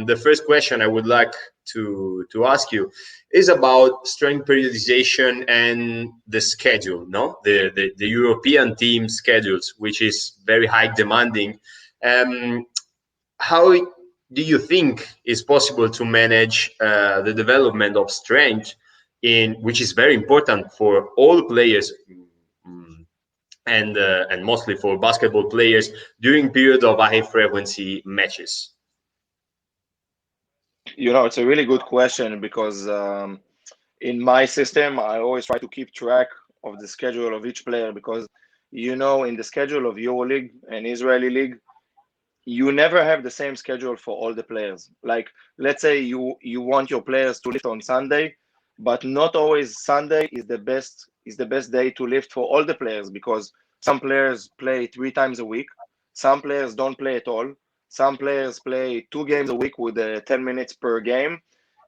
The first question I would like to ask you is about strength periodization and the schedule, no? The European team schedules, which is very high demanding. How do you think is possible to manage the development of strength in which is very important for all players, and mostly for basketball players during period of high frequency matches? It's a really good question because in my system, I always try to keep track of the schedule of each player because, in the schedule of EuroLeague and Israeli League, you never have the same schedule for all the players. Like, let's say you want your players to lift on Sunday, but not always Sunday is the best day to lift for all the players because some players play 3 times a week, some players don't play at all, some players play 2 games a week with 10 minutes per game,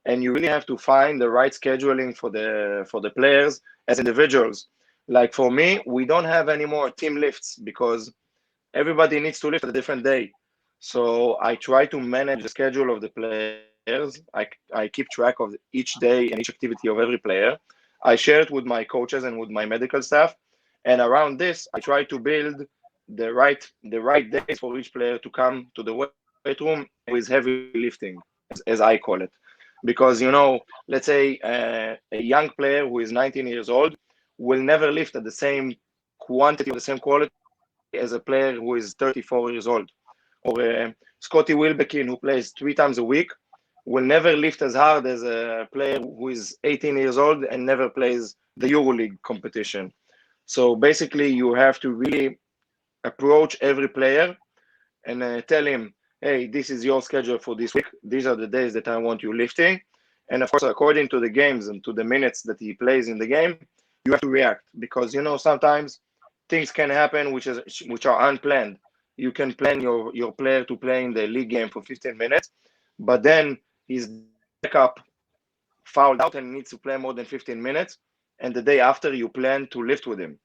and you really have to find the right scheduling for the players as individuals. Like for me, we don't have any more team lifts because everybody needs to lift at a different day. So I try to manage the schedule of the players. I keep track of each day and each activity of every player. I share it with my coaches and with my medical staff. And around this, I try to build the right days for each player to come to the weight room with heavy lifting, as I call it. Because, let's say a young player who is 19 years old will never lift at the same quantity or the same quality as a player who is 34 years old. Or Scotty Wilbekin, who plays 3 times a week, will never lift as hard as a player who is 18 years old and never plays the EuroLeague competition. So basically, you have to really approach every player and tell him, hey, this is your schedule for this week. These are the days that I want you lifting. And of course, according to the games and to the minutes that he plays in the game, you have to react because, sometimes things can happen which are unplanned. You can plan your player to play in the league game for 15 minutes, but then his backup fouled out and needs to play more than 15 minutes. And the day after, you plan to lift with him.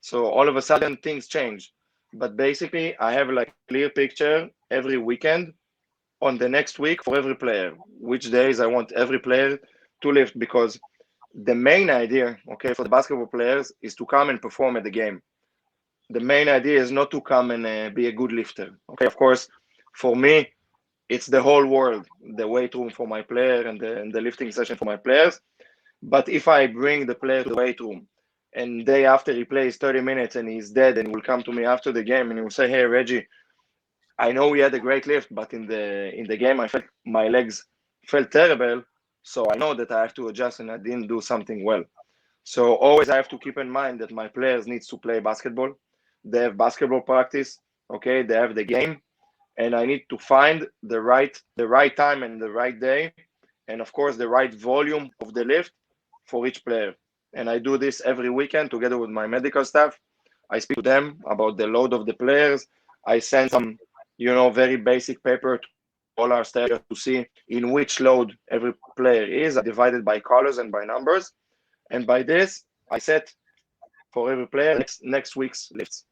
So all of a sudden, things change. But basically, I have like a clear picture every weekend on the next week for every player, which days I want every player to lift, because the main idea, okay, for the basketball players is to come and perform at the game. The main idea is not to come and be a good lifter. Okay, of course, for me, it's the whole world, the weight room for my player and the lifting session for my players. But if I bring the player to the weight room and day after he plays 30 minutes and he's dead and he will come to me after the game and he will say, hey, Reggie, I know we had a great lift, but in the game, I felt my legs felt terrible. So I know that I have to adjust and I didn't do something well. So always I have to keep in mind that my players needs to play basketball. They have basketball practice, okay? They have the game, and I need to find the right time and the right day, and of course the right volume of the lift for each player. And I do this every weekend together with my medical staff. I speak to them about the load of the players. I send some, very basic paper to all our staff to see in which load every player is. I divide it by colors and by numbers, and by this I set for every player next week's lifts.